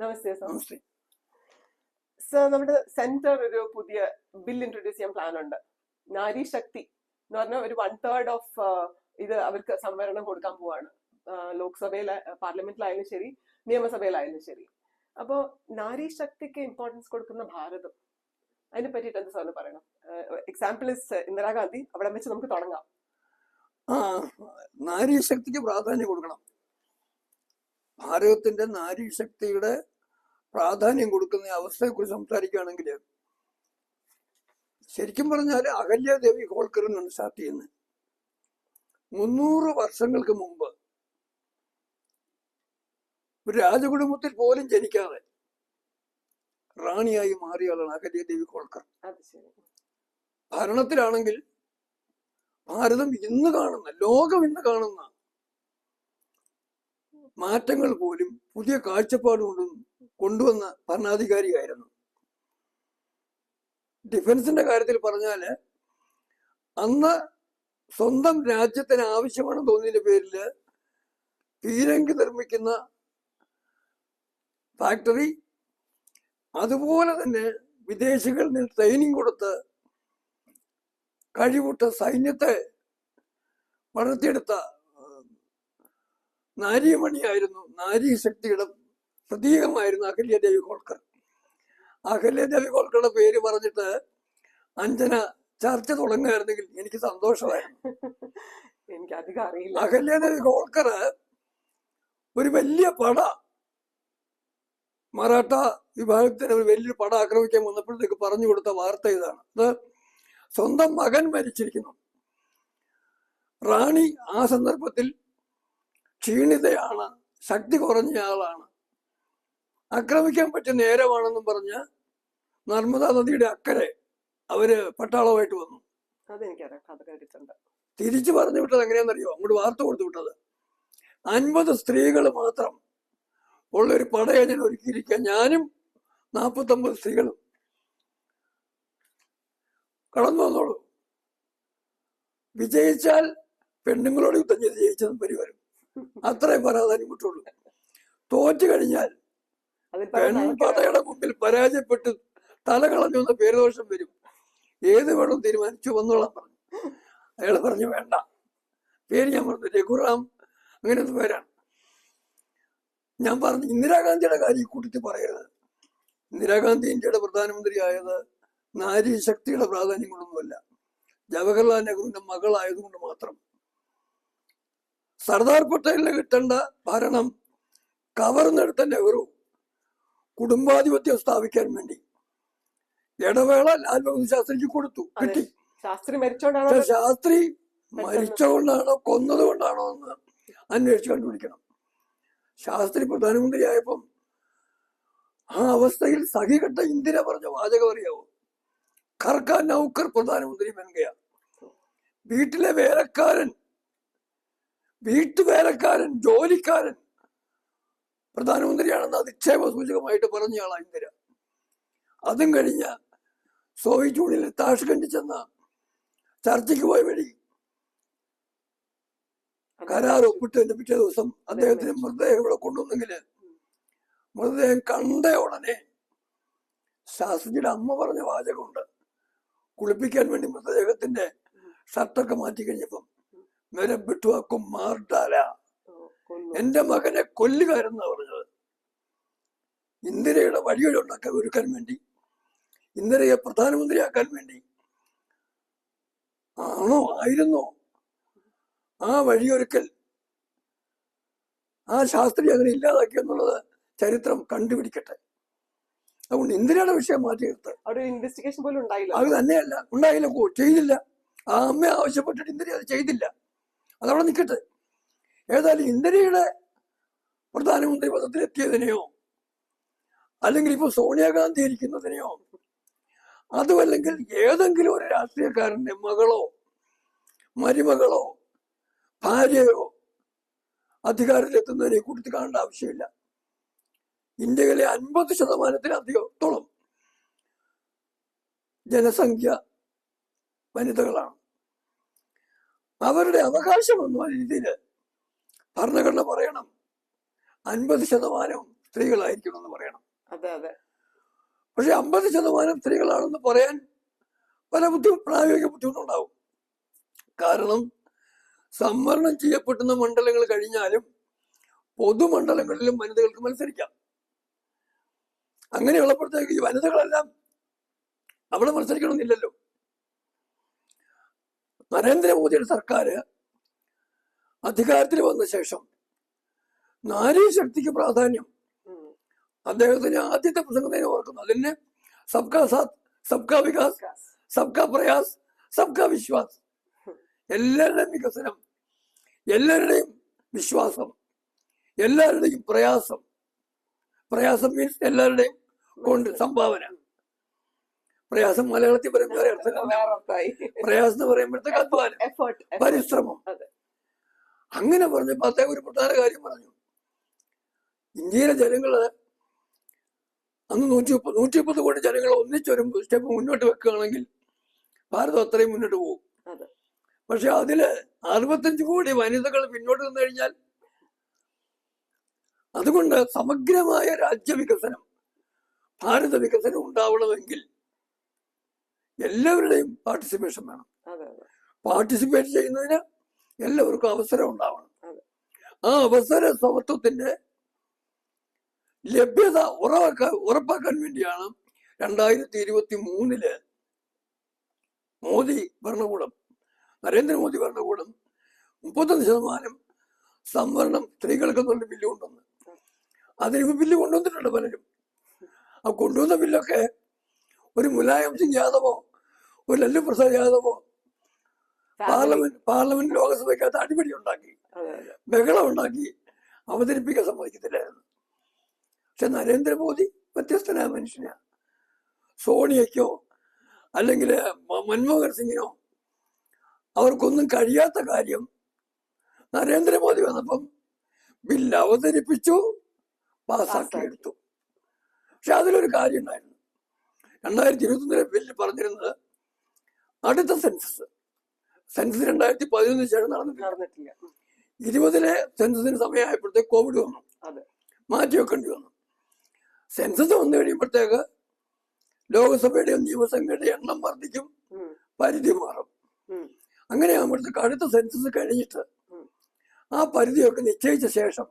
നമസ്തേ sir. നമസ്തേ. Sir, നമ്മുടെ centre ഒരു പുതിയ ബിൽ ഇൻട്രൊഡ്യൂസ് ചെയ്യാൻ പ്ലാൻ ഉണ്ട്. നാരി ശക്തി എന്ന് പറഞ്ഞ ഒരു 1/3 ഓഫ് ഇത് അവർക്ക് സംവരണം കൊടുക്കാൻ പോവാണ്. ലോക്സഭയിലെ പാർലമെന്റിലായാലും ശരി, നിയമസഭയിലായാലും ശരി. അപ്പോ നാരി ശക്തിക്ക് ഇമ്പോർട്ടൻസ് കൊടുക്കുന്ന ഭാരതം, അതിനെ പറ്റിയിട്ട് എന്ത് സാറിന് പറയണം? Example is Indira Gandhi. അവിടെ വെച്ച് നമുക്ക് തുടങ്ങാം. നാരി ശക്തിക്ക് പ്രാധാന്യം കൊടുക്കണം. ഭാരതത്തിന്റെ നാരി ശക്തിയുടെ പ്രാധാന്യം കൊടുക്കുന്ന അവസ്ഥയെക്കുറിച്ച് സംസാരിക്കുകയാണെങ്കിൽ, ശരിക്കും പറഞ്ഞാൽ അഹല്യാദേവി ഹോൾക്കർ എന്നാണ് സ്റ്റാർട്ട് ചെയ്യുന്നത്. 300 വർഷങ്ങൾക്ക് മുമ്പ് ഒരു രാജകുടുംബത്തിൽ പോലും ജനിക്കാതെ റാണിയായി മാറിയ ആളാണ് അഹല്യാദേവി ഹോൾക്കർ. ഭരണത്തിലാണെങ്കിൽ ഭാരതം ഇന്ന് കാണുന്ന, ലോകം ഇന്ന് കാണുന്ന മാറ്റങ്ങൾ പോലും പുതിയ കാഴ്ചപ്പാട് കൊണ്ടുവന്ന ഭരണാധികാരിയായിരുന്നു. ഡിഫൻസിന്റെ കാര്യത്തിൽ പറഞ്ഞാല് അന്ന് സ്വന്തം രാജ്യത്തിന് ആവശ്യമാണെന്ന് തോന്നിയതിന്റെ പേരില് പീരങ്കി നിർമ്മിക്കുന്ന ഫാക്ടറി, അതുപോലെ തന്നെ വിദേശികളിൽ നിന്ന് ട്രെയിനിങ് കൊടുത്ത് കഴിവുറ്റ സൈന്യത്തെ വളർത്തിയെടുത്ത നാരിമണിയായിരുന്നു, നാരി ശക്തിയുടെ പ്രതീകമായിരുന്നു അഹല്യാദേവി ഹോൾക്കർ. അഹല്യാദേവി ഹോൾക്കറുടെ പേര് പറഞ്ഞിട്ട് അഞ്ജന ചർച്ച തുടങ്ങുകയായിരുന്നെങ്കിൽ എനിക്ക് സന്തോഷമായിരുന്നു. എനിക്ക് അധികം അറിയില്ല. അഹല്യാദേവി ഹോൾക്കർ ഒരു വലിയ പട, മറാഠ വിഭാഗത്തിന് ഒരു വലിയൊരു പട ആക്രമിക്കാൻ വന്നപ്പോഴത്തേക്ക് പറഞ്ഞു കൊടുത്ത വാർത്ത ഇതാണ്. അത് സ്വന്തം മകൻ മരിച്ചിരിക്കുന്നു. റാണി ആ സന്ദർഭത്തിൽ ക്ഷീണിതയാണ്, ശക്തി കുറഞ്ഞ ആളാണ്. ആക്രമിക്കാൻ പറ്റിയ നേരമാണെന്നും പറഞ്ഞ് നർമ്മദാ നദിയുടെ അക്കരെ അവര് പട്ടാളമായിട്ട് വന്നു. തിരിച്ചു പറഞ്ഞു വിട്ടത് എങ്ങനെയാണെന്നറിയോ? അങ്ങോട്ട് വാർത്ത കൊടുത്തു വിട്ടത് 50 സ്ത്രീകൾ മാത്രം ഉള്ളൊരു പടയെ ഞാൻ ഒരുക്കിയിരിക്കുക, ഞാനും 49 സ്ത്രീകളും കടന്നു വന്നോളൂ. വിജയിച്ചാൽ പെണ്ണുങ്ങളോട് യുദ്ധം ചെയ്ത് ജയിച്ചതും പരിവരും, അത്രേ പ്രാധാന്യം കിട്ടുള്ളൂ. തോറ്റു കഴിഞ്ഞാൽ പെൺപടയുടെ മുമ്പിൽ പരാജയപ്പെട്ട് തല കളഞ്ഞു വന്ന പേരുദോഷം വരും. ഏത് വേണം തീരുമാനിച്ചു വന്നോളാം പറഞ്ഞു. അയാൾ പറഞ്ഞു വേണ്ട, പേര് ഞാൻ പറഞ്ഞു രഘുറാം, അങ്ങനെയൊന്നും പേരാണ്. ഞാൻ പറഞ്ഞു ഇന്ദിരാഗാന്ധിയുടെ കാര്യം കൂട്ടിട്ട് പറയരുത്. ഇന്ദിരാഗാന്ധി ഇന്ത്യയുടെ പ്രധാനമന്ത്രി ആയത് നാരി ശക്തിയുടെ പ്രാധാന്യം കൊണ്ടൊന്നുമല്ല, ജവഹർലാൽ നെഹ്റുവിന്റെ മകളായതുകൊണ്ട് മാത്രം. സർദാർ പട്ടേലിന് കിട്ടേണ്ട ഭരണം കവർന്നെടുത്ത നെഹ്റു കുടുംബാധിപത്യം സ്ഥാപിക്കാൻ വേണ്ടി ഇടവേള ലാൽ ബഹദൂർ ശാസ്ത്രിക്ക് കൊടുത്തു, കിട്ടി. ശാസ്ത്രി മരിച്ചുകൊണ്ടാണോ കൊന്നത് കൊണ്ടാണോ എന്ന് അന്വേഷിച്ച് കണ്ടുപിടിക്കണം. ശാസ്ത്രി പ്രധാനമന്ത്രിയായപ്പം ആ അവസ്ഥയിൽ സഹികെട്ട ഇന്ദിര പറഞ്ഞ വാചകം അറിയാവോ? ഖർഖാ നൗക്കർ പ്രധാനമന്ത്രി ബൻഗയ. വീട്ടിലെ വേലക്കാരൻ, വീട്ടുവേലക്കാരൻ, ജോലിക്കാരൻ പ്രധാനമന്ത്രിയാണെന്ന് അധിക്ഷേപ സൂചകമായിട്ട് പറഞ്ഞയാളാ ഇന്ദിര. അതും കഴിഞ്ഞ സോവിയറ്റ് യൂണിയനിൽ താഷ്കന്റ് ചെന്ന ചർച്ചയ്ക്ക് പോയ വഴി കരാർ ഒപ്പിട്ടതിന്റെ പിറ്റേ ദിവസം അദ്ദേഹത്തിന് മൃതദേഹം ഇവിടെ കൊണ്ടുവന്നെങ്കിൽ മൃതദേഹം കണ്ട ഉടനെ ശാസ്ത്രിജിയുടെ അമ്മ പറഞ്ഞ വാചകമുണ്ട്. കുളിപ്പിക്കാൻ വേണ്ടി മൃതദേഹത്തിന്റെ ഷർട്ടൊക്കെ മാറ്റി കഴിഞ്ഞപ്പം മെരെ ബിട്ടുവാക്കും മാർഡാല, എന്റെ മകനെ കൊല്ലുകാരെന്നാ പറഞ്ഞത്. ഇന്ദിരയുടെ വഴിയൊഴുണ്ടാക്കാൻ ഒരുക്കാൻ വേണ്ടി, ഇന്ദിരയെ പ്രധാനമന്ത്രിയാക്കാൻ വേണ്ടി ആണോ ആയിരുന്നോ ആ വഴിയൊരുക്കൽ? ആ ശാസ്ത്രി അങ്ങനെ ഇല്ലാതാക്കി എന്നുള്ളത് ചരിത്രം കണ്ടുപിടിക്കട്ടെ. അതുകൊണ്ട് ഇന്ദിരയുടെ വിഷയം മാറ്റി നിർത്ത്. ഇൻവെസ്റ്റിഗേഷൻ പോലും ഉണ്ടായില്ല. അത് തന്നെയല്ല, ഉണ്ടായില്ല, ചെയ്തില്ല. ആ അമ്മ ആവശ്യപ്പെട്ടിട്ട് ഇന്ദിര അത് ചെയ്തില്ല. അതവിടെ നിൽക്കട്ടെ. ഏതായാലും ഇന്ദിരയുടെ പ്രധാനമന്ത്രി പദത്തിലെത്തിയതിനെയോ അല്ലെങ്കിൽ ഇപ്പൊ സോണിയാഗാന്ധി ഇരിക്കുന്നതിനെയോ അതുമല്ലെങ്കിൽ ഏതെങ്കിലും ഒരു രാഷ്ട്രീയക്കാരന്റെ മകളോ മരുമകളോ ഭാര്യയോ അധികാരത്തിലെത്തുന്നതിനെ കൂട്ടി കാണേണ്ട ആവശ്യമില്ല. ഇന്ത്യയിലെ 50%-ലധികത്തോളം ജനസംഖ്യ വനിതകളാണ്. അവരുടെ അവകാശം എന്ന രീതിയിൽ ഭരണഘടന പറയണം 50% സ്ത്രീകളായിരിക്കണം എന്ന് പറയണം. അതെ അതെ. പക്ഷെ 50% സ്ത്രീകളാണെന്ന് പറയാൻ പല പ്രായോഗിക ബുദ്ധിമുട്ടുണ്ടാവും. കാരണം സംവരണം ചെയ്യപ്പെടുന്ന മണ്ഡലങ്ങൾ കഴിഞ്ഞാലും പൊതുമണ്ഡലങ്ങളിലും വനിതകൾക്ക് മത്സരിക്കാം. അങ്ങനെയുള്ളപ്പോഴത്തേക്ക് ഈ വനിതകളെല്ലാം അവിടെ മത്സരിക്കണമെന്നില്ലല്ലോ. നരേന്ദ്രമോദിയുടെ സർക്കാർ അധികാരത്തിൽ വന്ന ശേഷം നാരീശക്തിക്ക് പ്രാധാന്യം അദ്ദേഹത്തിന് ആദ്യത്തെ പ്രസംഗത്തിന് ഓർക്കുന്നു. അതിന് സബ്കാ സാത്ത്, സബ്കാ വികാസ്, സബ്കാ പ്രയാസ്, സബ്കാ വിശ്വാസ്. എല്ലാവരുടെയും വികസനം, എല്ലാവരുടെയും വിശ്വാസം, എല്ലാവരുടെയും പ്രയാസം. പ്രയാസം മീൻസ് എല്ലാവരുടെയും കൊണ്ട് സംഭാവന. പ്രയാസം മലയാളത്തിൽ പറയുമ്പോൾ വേറെ അർത്ഥമായി. പ്രയാസം എന്ന് പറയുമ്പോഴത്തേക്ക് അധ്വാനം, പരിശ്രമം. അങ്ങനെ പറഞ്ഞപ്പോൾ അദ്ദേഹം ഒരു പ്രധാന കാര്യം പറഞ്ഞു. ഇന്ത്യയിലെ ജനങ്ങള് അന്ന് 130 കോടി ജനങ്ങൾ ഒന്നിച്ചൊരു സ്റ്റെപ്പ് മുന്നോട്ട് വെക്കുകയാണെങ്കിൽ ഭാരതം അത്രയും മുന്നോട്ട് പോകും. പക്ഷെ അതില് 65 കോടി വനിതകൾ പിന്നോട്ട് നിന്ന് കഴിഞ്ഞാൽ, അതുകൊണ്ട് സമഗ്രമായ രാജ്യവികസനം, ഭാരത വികസനം ഉണ്ടാവണമെങ്കിൽ എല്ലാവരുടെയും പാർട്ടിസിപ്പേഷൻ വേണം. പാർട്ടിസിപ്പേറ്റ് ചെയ്യുന്നതിന് എല്ലാവർക്കും അവസരം ഉണ്ടാവണം. ആ അവസര സമത്വത്തിന്റെ ലഭ്യത ഉറപ്പാക്കാൻ വേണ്ടിയാണ് 2023 മോദി ഭരണകൂടം, നരേന്ദ്രമോദി ഭരണകൂടം 31% സംവരണം സ്ത്രീകൾക്ക് എന്നുള്ള ബില്ല് കൊണ്ടുവന്ന്. അതിന് ബില്ല് കൊണ്ടുവന്നിട്ടുണ്ട് പലരും. ആ കൊണ്ടുവന്ന ബില്ലൊക്കെ ഒരു മുലായം സിംഗ് യാദവോ ഒരു ലല്ലു പ്രസാദ് യാദവോ പാർലമെന്റ് ലോകസഭയ്ക്കകത്ത് അടിപിടി ഉണ്ടാക്കി, ബഹളം ഉണ്ടാക്കി അവതരിപ്പിക്കാൻ സമ്മതിക്കത്തില്ലായിരുന്നു. പക്ഷെ നരേന്ദ്രമോദി വ്യത്യസ്തനായ മനുഷ്യനാ. സോണിയയ്ക്കോ അല്ലെങ്കിൽ മൻമോഹൻ സിംഗിനോ അവർക്കൊന്നും കഴിയാത്ത കാര്യം നരേന്ദ്രമോദി വന്നപ്പം ബില്ല് അവതരിപ്പിച്ചു, പാസ്സാക്കിയെടുത്തു. പക്ഷെ അതിലൊരു കാര്യം ഉണ്ടായിരുന്നു. 2021 ബില്ല് പറഞ്ഞിരുന്നത് അടുത്ത സെൻസസ് 2011 ശേഷം നടന്നിട്ടില്ല. 20 സെൻസസിന് സമയമായപ്പോഴത്തേക്ക് കോവിഡ് വന്നു, മാറ്റി വെക്കേണ്ടി വന്നു. സെൻസസ് വന്നു കഴിയുമ്പോഴത്തേക്ക് ലോകസഭയുടെയും നിയമസഭയുടെ എണ്ണം വർദ്ധിക്കും, പരിധി മാറും. അങ്ങനെ ആകുമ്പോഴത്തേക്ക് അടുത്ത സെൻസസ് കഴിഞ്ഞിട്ട് ആ പരിധിയൊക്കെ നിശ്ചയിച്ച ശേഷം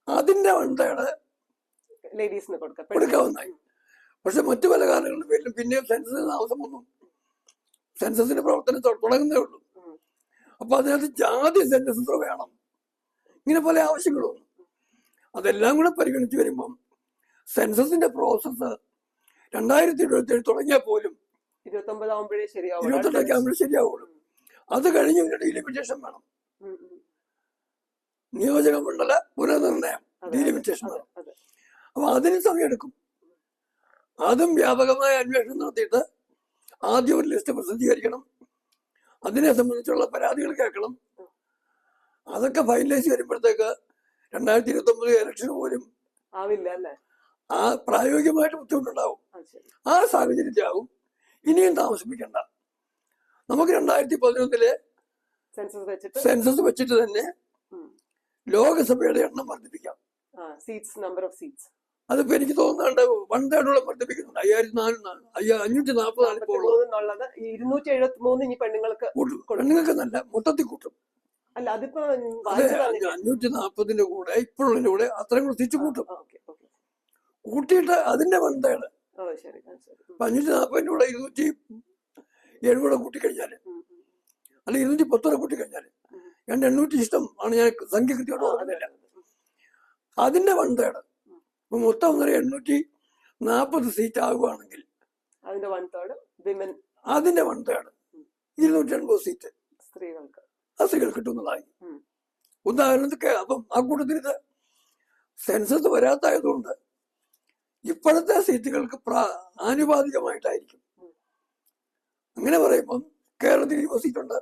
അതിന്റെ വണ്ടയുടെ ലേഡീസിന് കൊടുക്കാവുന്നതായി. പക്ഷെ മറ്റു പല കാരണങ്ങളുടെ പേരിലും പിന്നെയും സെൻസസിന് താമസം വന്നു. സെൻസസിന്റെ പ്രവർത്തനം തുടങ്ങുന്നേ ഉള്ളൂ. അപ്പൊ അതിനകത്ത് ജാതി സെൻസസ് വേണം, ഇങ്ങനെ പല ആവശ്യങ്ങളും വന്നു. അതെല്ലാം കൂടെ പരിഗണിച്ച് വരുമ്പം സെൻസസിന്റെ പ്രോസസ് 2027 തുടങ്ങിയാൽ പോലും 29 ആകുമ്പോഴേ ശരിയാവുള്ളൂ. അത് കഴിഞ്ഞ് പിന്നെ ഡീലിമിറ്റേഷൻ വേണം, നിയോജക മണ്ഡല പുനർനിർണയം, ഡീലിമിറ്റേഷൻ വേണം. അപ്പൊ അതിന് സമയമെടുക്കും. അതും വ്യാപകമായ അന്വേഷണം നടത്തിയിട്ട് ആദ്യം ഒരു ലിസ്റ്റ് പ്രസിദ്ധീകരിക്കണം, അതിനെ സംബന്ധിച്ചുള്ള പരാതികൾ കേൾക്കണം. അതൊക്കെ ഫൈനലൈസ് വരുമ്പോഴത്തേക്ക് 2029 ഇലക്ഷന് പോലും ആവില്ല അല്ലേ? ആ പ്രായോഗികമായിട്ട് ബുദ്ധിമുട്ടുണ്ടാവും. ആ സാഹചര്യത്തിലാവും. ഇനിയും താമസിപ്പിക്കണ്ട, നമുക്ക് 2011 സെൻസസ് വെച്ചിട്ട് തന്നെ ലോകസഭയുടെ എണ്ണം വർദ്ധിപ്പിക്കാം. അതിപ്പോ എനിക്ക് തോന്നുന്നുണ്ട് 1/3 വർദ്ധിപ്പിക്കുന്നുണ്ട്. 540 ഇപ്പോൾ ഉള്ളത്. 273 പെണ്ണുങ്ങൾക്ക് നല്ല മൊത്തത്തിൽ കൂട്ടും. അല്ല, അതിപ്പോ 540 കൂടെ ഇപ്പോഴുള്ളതിന്റെ കൂടെ അത്രയും കൂടെ തിരിച്ചു കൂട്ടും. കൂട്ടിയിട്ട് അതിന്റെ 1/3 540 കൂടെ 207 കൂടെ കൂട്ടിക്കഴിഞ്ഞാല്, അല്ല 210 കൂട്ടിക്കഴിഞ്ഞാല് 800 ഇഷ്ടം ആണ്. ഞാൻ സംഖ്യ കൃത്യമായിട്ട് ഓർക്കുന്നില്ല. അതിന്റെ 1/3 മൊത്തം 840 സീറ്റ് ആകുകയാണെങ്കിൽ അതിന്റെ 1/3 280 സീറ്റ് സ്ത്രീകൾ കിട്ടുന്നതായി. ഉദാഹരണത്തിന് അപ്പം ആ കൂട്ടത്തിൽ ഇത് സെൻസസ് വരാത്തായതുകൊണ്ട് ഇപ്പോഴത്തെ സീറ്റുകൾക്ക് ആനുപാതികമായിട്ടായിരിക്കും. അങ്ങനെ പറയുമ്പം കേരളത്തിൽ 20 സീറ്റുണ്ട്,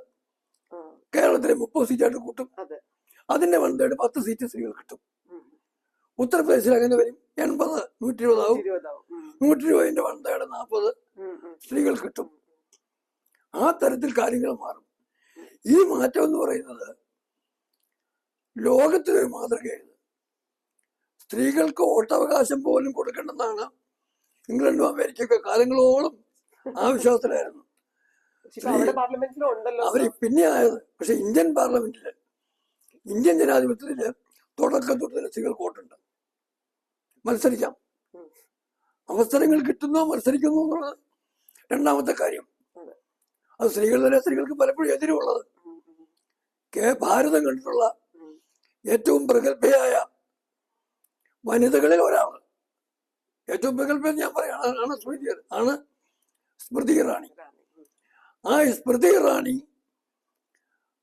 കേരളത്തിലെ 30 സീറ്റായിട്ട് കൂട്ടും. അതിന്റെ 1/3 10 സീറ്റ് സ്ത്രീകൾ കിട്ടും. ഉത്തർപ്രദേശിൽ അങ്ങനെ വരും, 80 120 ആവും. 120ന്റെ 1/3 40 സ്ത്രീകൾ കിട്ടും. ആ തരത്തിൽ കാര്യങ്ങൾ മാറും. ഈ മാറ്റം എന്ന് പറയുന്നത് ലോകത്തിനൊരു മാതൃകയാണ്. സ്ത്രീകൾക്ക് വോട്ടവകാശം പോലും കൊടുക്കണമെന്നാണ് ഇംഗ്ലണ്ടും അമേരിക്കയൊക്കെ കാലങ്ങളോളം ആ വിശ്വാസത്തിലായിരുന്നു. അവർ പിന്നെ ആയത്. പക്ഷെ ഇന്ത്യൻ പാർലമെന്റില്, ഇന്ത്യൻ ജനാധിപത്യത്തില് തുടക്കം തൊട്ട് തന്നെ സ്ത്രീകൾക്ക് വോട്ടുണ്ട്. മത്സരിക്കാം, അവസരങ്ങൾ കിട്ടുന്നോ മത്സരിക്കുന്നു എന്നുള്ളത് രണ്ടാമത്തെ കാര്യം. അത് സ്ത്രീകൾക്ക് പലപ്പോഴും എതിരുള്ളത്. ഭാരതം കണ്ടിട്ടുള്ള ഏറ്റവും പ്രഗത്ഭയായ വനിതകളിൽ ഒരാള്, ഏറ്റവും പ്രഗത്ഭ ഞാൻ പറയാം, ആണ് സ്മൃതി ഇറാനി. ആ സ്മൃതി ഇറാനി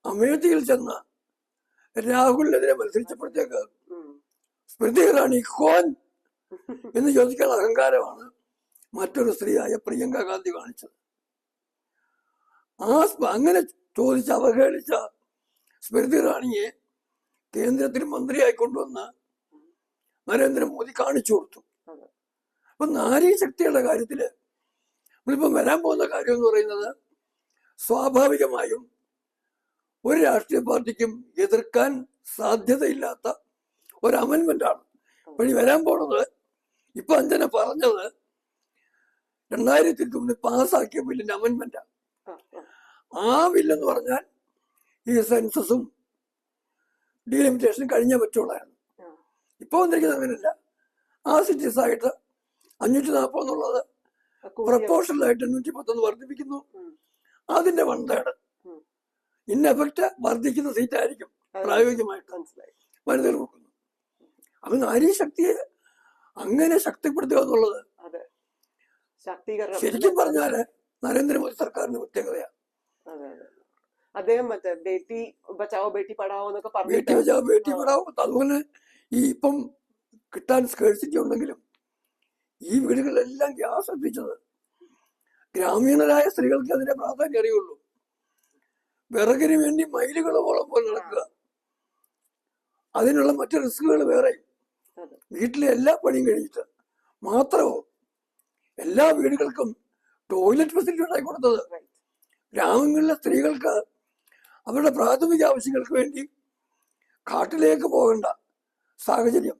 അമേഠിയിൽ ചെന്ന രാഹുലിനെതിരെ മത്സരിച്ചപ്പോഴത്തേക്ക് സ്മൃതി ഇറാനി കോൻ എന്ന് ചോദിക്കാൻ അഹങ്കാരമാണ് മറ്റൊരു സ്ത്രീയായ പ്രിയങ്ക ഗാന്ധി കാണിച്ചത്. അങ്ങനെ ചോദിച്ച് അവഹേളിച്ച സ്മൃതി ഇറാനിയെ കേന്ദ്രത്തിൽ മന്ത്രിയായി കൊണ്ടുവന്ന് നരേന്ദ്രമോദി കാണിച്ചു കൊടുത്തു. അപ്പൊ നാരീ ശക്തിയുടെ കാര്യത്തില് നമ്മളിപ്പം വരാൻ പോകുന്ന കാര്യം എന്ന് പറയുന്നത് സ്വാഭാവികമായും ഒരു രാഷ്ട്രീയ പാർട്ടിക്കും എതിർക്കാൻ സാധ്യതയില്ലാത്ത ഒരു അമെന്റ്മെന്റ് ആണ്. അപ്പൊ ഈ വരാൻ പോണത്, ഇപ്പൊ അഞ്ജന പറഞ്ഞത് 2003 പാസ്സാക്കിയ ബില്ലിന്റെ അമെന്റ്മെന്റാണ്. ആ ബില്ലെന്ന് പറഞ്ഞാൽ ഈ സെൻസസും ഡീലിമിറ്റേഷനും കഴിഞ്ഞേ പറ്റുള്ളായിരുന്നു. ഇപ്പൊ വന്നിരിക്കുന്നത് അങ്ങനെയല്ല. ആ സിറ്റീസ് ആയിട്ട് 540 എന്നുള്ളത് പ്രപ്പോർഷണലായിട്ട് 810 വർദ്ധിപ്പിക്കുന്നു. അതിന്റെ 1/3 ഇൻ എഫക്ട് വർദ്ധിക്കുന്ന സീറ്റായിരിക്കും പ്രായോഗികമായിട്ട് വനിതകൾ കൊടുക്കുന്നു. അത് നാരീ ശക്തിയെ അങ്ങനെ ശക്തിപ്പെടുത്തുക എന്നുള്ളത് ശരിക്കും പറഞ്ഞാല് നരേന്ദ്രമോദി സർക്കാരിന്റെ പ്രത്യേകതയാണ്. അദ്ദേഹം മറ്റേ ബേട്ടി ബച്ചാവോ ബേട്ടി പഠാവോ എന്നൊക്കെ പറഞ്ഞു. ബേട്ടി ബച്ചാവോ ബേട്ടി പഠാവോ, അതുപോലെ ഈ ഇപ്പം കിട്ടാൻ സ്കേഴ്സിറ്റി ഉണ്ടെങ്കിലും ഈ വീടുകളിലെല്ലാം ഗ്യാസ് എത്തിച്ചത് ഗ്രാമീണരായ സ്ത്രീകൾക്ക് അതിന്റെ പ്രാധാന്യം അറിയുള്ളൂ. വിറകിന് വേണ്ടി മൈലുകളോളം പോലെ നടക്കുക, അതിനുള്ള മറ്റു റിസ്കുകൾ വേറെ. വീട്ടിലെ എല്ലാ പണിയും കഴിഞ്ഞിട്ട് മാത്രമോ എല്ലാ വീടുകൾക്കും ടോയ്ലറ്റ് ഫെസിലിറ്റി ഉണ്ടാക്കി കൊടുത്തത്. ഗ്രാമങ്ങളിലെ സ്ത്രീകൾക്ക് അവരുടെ പ്രാഥമിക ആവശ്യങ്ങൾക്ക് വേണ്ടി കാട്ടിലേക്ക് പോകേണ്ട സാഹചര്യം,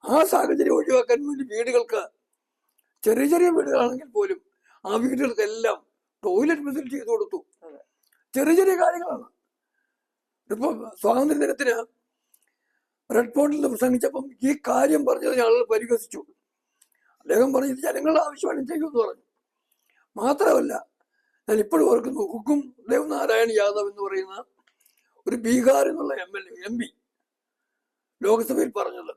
ആ സാഹചര്യം ഒഴിവാക്കാൻ വേണ്ടി വീടുകൾക്ക്, ചെറിയ ചെറിയ വീടുകളാണെങ്കിൽ പോലും ആ വീടുകൾക്കെല്ലാം ടോയ്ലറ്റ് ഫെസിലിറ്റി ചെയ്ത് കൊടുത്തു. ചെറിയ ചെറിയ കാര്യങ്ങളാണ്. ഇപ്പൊ സ്വാതന്ത്ര്യ ദിനത്തിന് റെഡ് ഫോർട്ടിൽ പ്രസംഗിച്ചപ്പം ഈ കാര്യം പറഞ്ഞത് ആളുകൾ പരിഹസിച്ചു. അദ്ദേഹം പറഞ്ഞത് ജനങ്ങളുടെ ആവശ്യമാണ് ചെയ്യുമെന്ന് പറഞ്ഞു. മാത്രമല്ല, ഞാൻ ഇപ്പോഴും ഓർക്കുന്നു, ഹുക്കും ദേവനാരായൺ യാദവ് എന്ന് പറയുന്ന ഒരു ബീഹാർ എന്നുള്ള MP ലോക്സഭയിൽ പറഞ്ഞത്,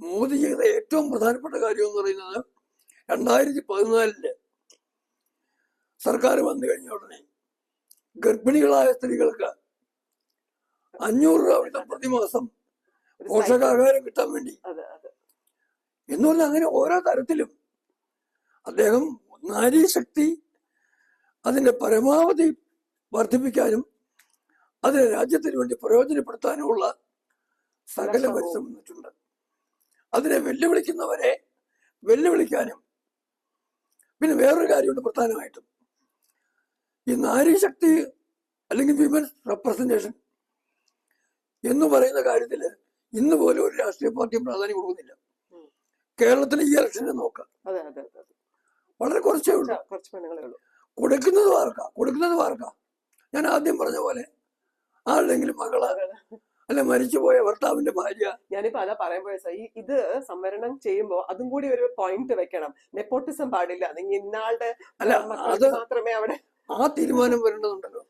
മോദി ചെയ്ത ഏറ്റവും പ്രധാനപ്പെട്ട കാര്യം എന്ന് പറയുന്നത് 2014 സർക്കാർ വന്നു കഴിഞ്ഞ ഉടനെ ഗർഭിണികളായ സ്ത്രീകൾക്ക് 500 രൂപ വീതം പ്രതിമാസം പോഷകാഹാരം കിട്ടാൻ വേണ്ടി എന്ന് പറഞ്ഞാൽ അങ്ങനെ ഓരോ തരത്തിലും അദ്ദേഹം നാരീശക്തി അതിന്റെ പരമാവധി വർദ്ധിപ്പിക്കാനും അതിനെ രാജ്യത്തിന് വേണ്ടി പ്രയോജനപ്പെടുത്താനുമുള്ള സകല പരിശ്രമിച്ചിട്ടുണ്ട്. അതിനെ വെല്ലുവിളിക്കുന്നവരെ വെല്ലുവിളിക്കാനും. പിന്നെ വേറൊരു കാര്യമുണ്ട് പ്രധാനമായിട്ടും, ഈ നാരീശക്തി അല്ലെങ്കിൽ വിമൻസ് റെപ്രസെന്റേഷൻ എന്ന് പറയുന്ന കാര്യത്തില് ഇന്ന് പോലും ഒരു രാഷ്ട്രീയ പാർട്ടിയും പ്രാധാന്യം കൊടുക്കുന്നില്ല. കേരളത്തിലെ ഈ ഇലക്ഷനെ നോക്കാം, വളരെ കുറച്ചേ ഉള്ളൂ. കൊടുക്കുന്നത് ആർക്കാ? ഞാൻ ആദ്യം പറഞ്ഞ പോലെ ആരുടെങ്കിലും മകള്, അല്ലെ മരിച്ചുപോയ ഭർത്താവിന്റെ ഭാര്യ. ഞാനിപ്പോ അതാ പറയാൻ പോയ ഇത് സംവരണം ചെയ്യുമ്പോ അതും കൂടി ഒരു പോയിന്റ് വെക്കണം. നെപ്പോട്ടിസം പാടില്ല. ഇന്നാളുടെ മാത്രമേ അവിടെ ആ തീരുമാനം വരേണ്ടതുണ്ടല്ലോ.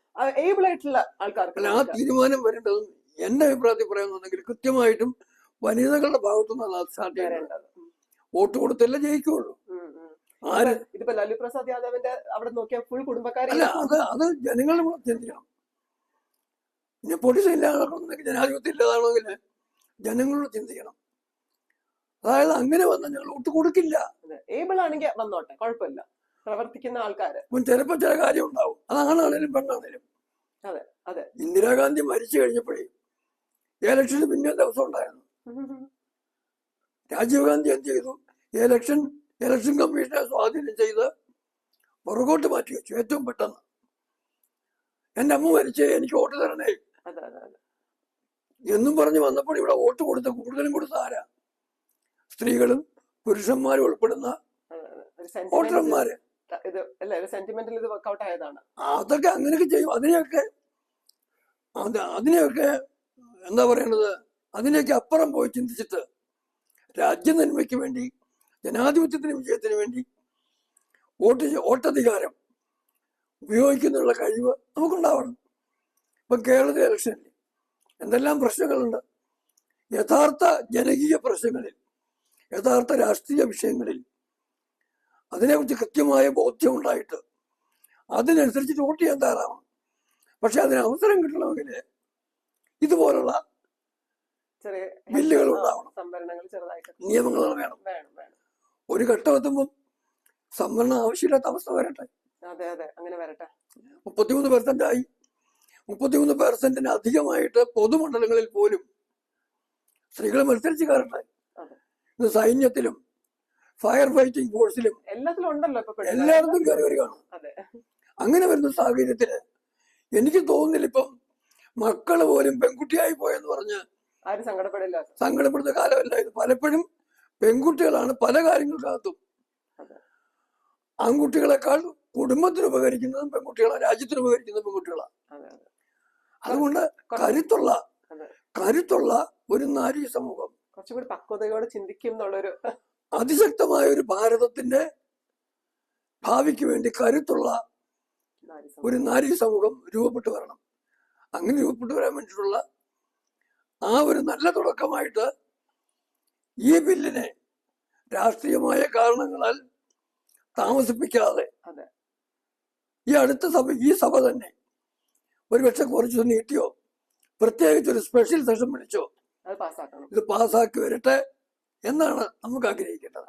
ഏബിൾ ആയിട്ടുള്ള ആൾക്കാർക്ക് അല്ല, ആ തീരുമാനം വരേണ്ടതും എന്റെ അഭിപ്രായത്തിൽ പറയുന്നുണ്ടെങ്കിൽ കൃത്യമായിട്ടും വനിതകളുടെ ഭാഗത്തുനിന്ന് സ്റ്റാർട്ട് ചെയ്യേണ്ടത്. വോട്ട് കൊടുത്തല്ലേ ജയിക്കുള്ളൂ. ഇതിപ്പോ ലാലു പ്രസാദ് യാദവിന്റെ അവിടെ നോക്കിയാൽ ഫുൾ കുടുംബക്കാരല്ല. അത് ജനങ്ങൾ ചിന്തിക്കണം. നെപ്പോട്ടിസം ഇല്ലാതാണെങ്കിൽ, ജനാധിപത്യം ഇല്ലാതാണെങ്കിൽ ജനങ്ങളോട് ചിന്തിക്കണം. അതായത് അങ്ങനെ വന്നാൽ ഞങ്ങൾ വോട്ട് കൊടുക്കില്ല. ഏബിൾ ആണെങ്കിൽ വന്നോട്ടെ, കുഴപ്പമില്ല. പ്രവർത്തിക്കുന്ന ആൾക്കാര് ചിലപ്പോ ചില കാര്യം ഉണ്ടാവും. അതാണാണേലും പെണ്ണാണേലും. ഇന്ദിരാഗാന്ധി മരിച്ചു കഴിഞ്ഞപ്പോഴേ ഇലക്ഷന് പിന്നെ ദിവസം ഉണ്ടായിരുന്നു. രാജീവ് ഗാന്ധി എന്ത് ചെയ്തു? ഇലക്ഷൻ കമ്മീഷനെ സ്വാധീനം ചെയ്ത് പുറകോട്ട് മാറ്റി വെച്ചു ഏറ്റവും പെട്ടെന്ന്. എന്റെ അമ്മ മരിച്ചേ, എനിക്ക് വോട്ട് തരണേ എന്നും പറഞ്ഞ് വന്നപ്പോൾ ഇവിടെ വോട്ട് കൊടുത്ത കൂടുതലും കൊടുത്ത ആരാ? സ്ത്രീകളും പുരുഷന്മാരും ഉൾപ്പെടുന്ന വോട്ടർമാര്. ഇത് അല്ല ഒരു സെന്റിമെന്റിൽ ഇത് വർക്ക്ഔട്ട് ആയതാണ്. അതൊക്കെ അങ്ങനെയൊക്കെ ചെയ്യും. അതിനെയൊക്കെ എന്താ പറയണത്, അതിനെയൊക്കെ അപ്പുറം പോയി ചിന്തിച്ചിട്ട് രാജ്യ നന്മയ്ക്ക് വേണ്ടി, ജനാധിപത്യത്തിന് വിജയത്തിന് വേണ്ടി വോട്ടധികാരം ഉപയോഗിക്കുന്നുള്ള കഴിവ് നമുക്കുണ്ടാവണം. ഇപ്പം കേരളത്തിലെ ഇലക്ഷനിൽ എന്തെല്ലാം പ്രശ്നങ്ങളുണ്ട്. യഥാർത്ഥ ജനകീയ പ്രശ്നങ്ങളിൽ, യഥാർത്ഥ രാഷ്ട്രീയ വിഷയങ്ങളിൽ അതിനെക്കുറിച്ച് കൃത്യമായ ബോധ്യമുണ്ടായിട്ട് അതിനനുസരിച്ച് വോട്ട് ചെയ്യാൻ തയ്യാറാവണം. പക്ഷെ അതിന് അവസരം കിട്ടണമെങ്കിൽ ഇതുപോലുള്ള ബില്ലുകൾ ഉണ്ടാവണം, നിയമങ്ങൾ വേണം. ഒരു ഘട്ടം എത്തുമ്പോൾ സംവരണം ആവശ്യമില്ലാത്ത അവസ്ഥ വരട്ടെ. 33% ആയി. 33% അധികമായിട്ട് പൊതുമണ്ഡലങ്ങളിൽ പോലും സ്ത്രീകൾ മത്സരിച്ച് കയറട്ടെ. ഇത് സൈന്യത്തിലും ഫയർ ഫൈറ്റിംഗ് ഫോഴ്സിലും എല്ലായിടത്തും കയറി വരികയാണ്. അങ്ങനെ വരുന്ന സാഹചര്യത്തില് എനിക്ക് തോന്നുന്നില്ല ഇപ്പം മക്കള് പോലും പെൺകുട്ടിയായി പോയെന്ന് പറഞ്ഞ് സങ്കടപ്പെടുന്ന കാലമല്ല ഇത്. പലപ്പോഴും പെൺകുട്ടികളാണ് പല കാര്യങ്ങൾക്കകത്തും. ആൺകുട്ടികളെക്കാൾ കുടുംബത്തിന് ഉപകരിക്കുന്നതും പെൺകുട്ടികളാണ്, രാജ്യത്തിന് ഉപകരിക്കുന്നതും പെൺകുട്ടികളാണ്. അതുകൊണ്ട് കരുത്തുള്ള ഒരു നാരീ സമൂഹം, കുറച്ചുകൂടി പക്വതയോടെ ചിന്തിക്കും എന്നുള്ളൊരു അതിശക്തമായ ഒരു ഭാരതത്തിന്റെ ഭാവിക്ക് വേണ്ടി കരുത്തുള്ള ഒരു നാരീ സമൂഹം രൂപപ്പെട്ടു വരണം. അങ്ങനെ രൂപപ്പെട്ടു വരാൻ വേണ്ടിയിട്ടുള്ള ആ ഒരു നല്ല തുടക്കമായിട്ട് ഈ ബില്ലിനെ രാഷ്ട്രീയമായ കാരണങ്ങളാൽ താമസിപ്പിക്കാതെ ഈ സഭ തന്നെ ഒരുപക്ഷെ കുറച്ചു നീട്ടിയോ പ്രത്യേകിച്ച് ഒരു സ്പെഷ്യൽ സെഷൻ വിളിച്ചോ ഇത് പാസ്സാക്കി വരട്ടെ എന്നാണ് നമുക്ക് ആഗ്രഹിക്കേണ്ടത്.